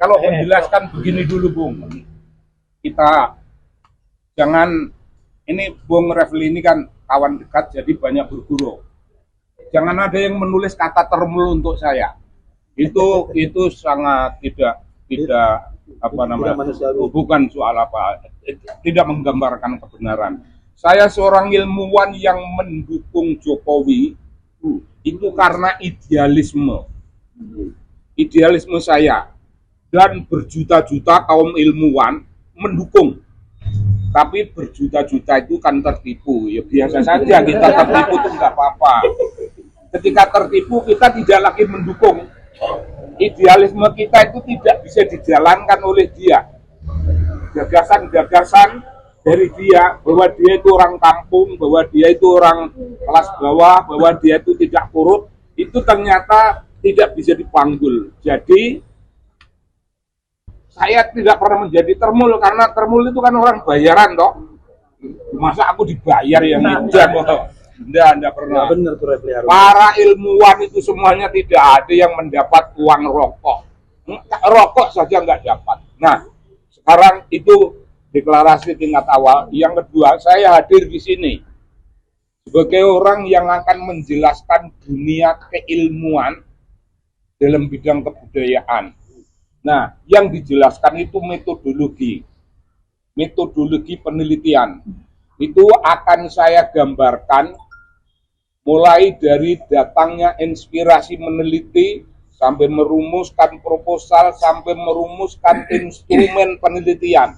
kalau menjelaskan begini dulu, Bung. Kita jangan, ini Bung Refli ini kan kawan dekat, jadi banyak berguru. Jangan ada yang menulis kata termul untuk saya. Itu sangat tidak apa namanya, bukan soal apa, tidak menggambarkan kebenaran. Saya seorang ilmuwan yang mendukung Jokowi itu karena idealisme saya, dan berjuta-juta kaum ilmuwan mendukung. Tapi berjuta-juta itu kan tertipu. Ya biasa saja kita tertipu, itu nggak apa-apa. Ketika tertipu kita tidak lagi mendukung. Idealisme kita itu tidak bisa dijalankan oleh dia. Gagasan-gagasan dari dia, bahwa dia itu orang kampung, bahwa dia itu orang kelas bawah, bahwa dia itu tidak korup, itu ternyata tidak bisa dipanggul. Jadi saya tidak pernah menjadi termul, karena termul itu kan orang bayaran toh. Masa aku dibayar yang edan toh? Enggak pernah. Benar, para ilmuwan itu semuanya tidak ada yang mendapat uang rokok. Rokok saja nggak dapat. Nah, sekarang itu deklarasi tingkat awal. Yang kedua, saya hadir di sini sebagai orang yang akan menjelaskan dunia keilmuan dalam bidang kebudayaan. Nah, yang dijelaskan itu metodologi penelitian. Itu akan saya gambarkan mulai dari datangnya inspirasi meneliti, sampai merumuskan proposal, sampai merumuskan instrumen penelitian.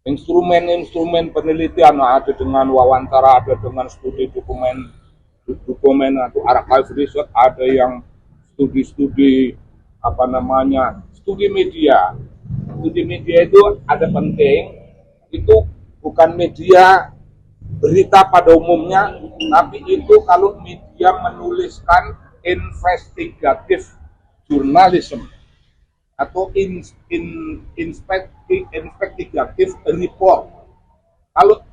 Instrumen penelitian ada dengan wawancara, ada dengan studi dokumen atau archive research, ada yang studi apa namanya, studi media. Studi media itu ada penting, itu bukan media berita pada umumnya, tapi itu kalau media menuliskan investigatif journalism atau investigatif report. Kalau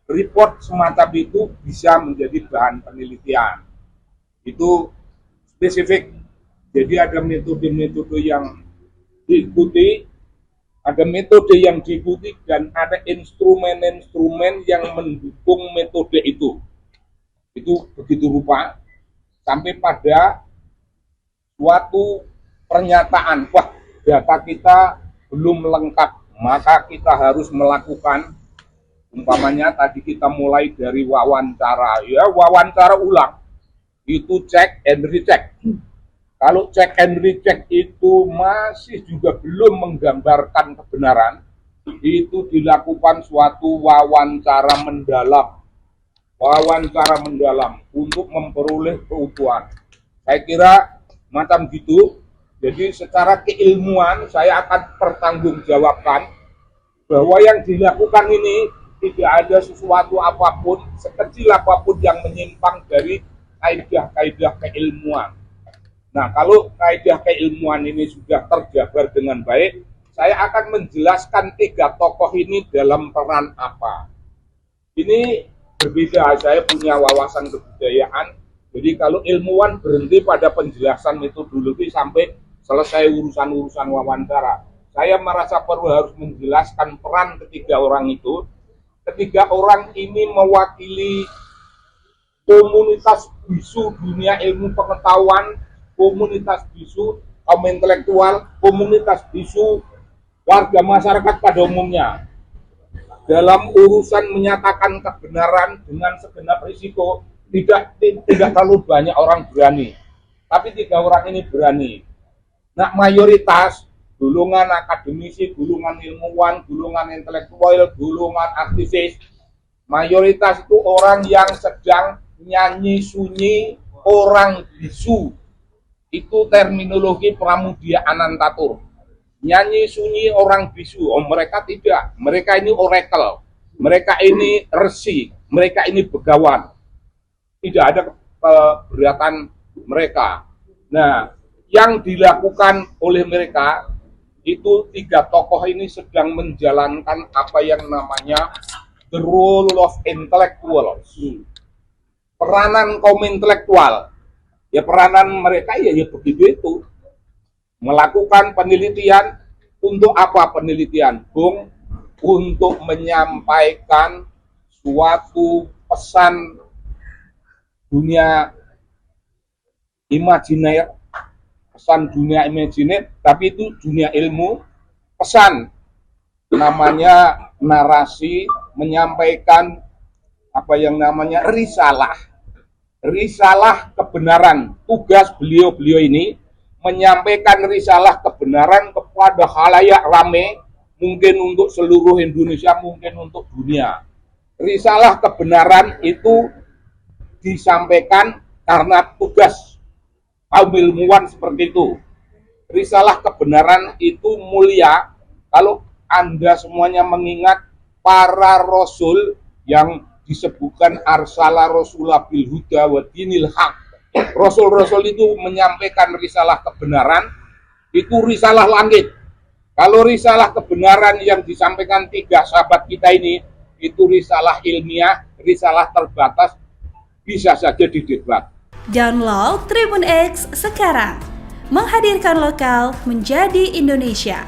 report semacam itu bisa menjadi bahan penelitian. Itu spesifik. Jadi ada metode-metode yang diikuti, dan ada instrumen-instrumen yang mendukung metode itu. Itu begitu rupa sampai pada suatu pernyataan, wah, data kita belum lengkap, maka kita harus melakukan, umpamanya tadi kita mulai dari wawancara, ya wawancara ulang, itu check and recheck. Kalau check and recheck itu masih juga belum menggambarkan kebenaran, itu dilakukan suatu wawancara mendalam untuk memperoleh keutuhan. Saya kira macam gitu. Jadi secara keilmuan saya akan pertanggungjawabkan bahwa yang dilakukan ini tidak ada sesuatu apapun, sekecil apapun yang menyimpang dari kaidah-kaidah keilmuan. Nah, kalau kaidah keilmuan ini sudah terjabar dengan baik, saya akan menjelaskan 3 tokoh ini dalam peran apa. Ini berbeda, saya punya wawasan kebudayaan, jadi kalau ilmuwan berhenti pada penjelasan metodologi sampai selesai urusan-urusan wawancara. Saya merasa perlu harus menjelaskan peran ketiga orang itu. Ketiga orang ini mewakili komunitas bisu dunia ilmu pengetahuan, komunitas bisu kaum intelektual, komunitas bisu warga masyarakat pada umumnya. Dalam urusan menyatakan kebenaran dengan segenap risiko, tidak terlalu banyak orang berani. Tapi 3 orang ini berani. Nah, mayoritas golongan akademisi, golongan ilmuwan, golongan intelektual, golongan aktivis, mayoritas itu orang yang sedang nyanyi sunyi, orang bisu. Itu terminologi Pramudia Anantatur. Nyanyi sunyi orang bisu. Oh, mereka tidak. Mereka ini oracle. Mereka ini resi. Mereka ini begawan. Tidak ada keberatan mereka. Nah, yang dilakukan oleh mereka itu 3 tokoh ini sedang menjalankan apa yang namanya the role of intellectuals. Peranan kaum intelektual. Ya peranan mereka ya begitu itu. melakukan penelitian. Untuk apa penelitian, Bung? Untuk menyampaikan suatu pesan dunia imajiner, tapi itu dunia ilmu, pesan namanya narasi, menyampaikan apa yang namanya risalah kebenaran. Tugas beliau ini menyampaikan risalah kebenaran kepada khalayak rame, mungkin untuk seluruh Indonesia, mungkin untuk dunia. Risalah kebenaran itu disampaikan karena tugas kaum ilmuwan seperti itu. Risalah kebenaran itu mulia. Kalau Anda semuanya mengingat para rasul yang disebutkan arsala rasulah bil huda wa dinil haq. Rasul-rasul itu menyampaikan risalah kebenaran, itu risalah langit. Kalau risalah kebenaran yang disampaikan 3 sahabat kita ini, itu risalah ilmiah, risalah terbatas, bisa saja didebat. Download Tribun X sekarang, menghadirkan lokal menjadi Indonesia.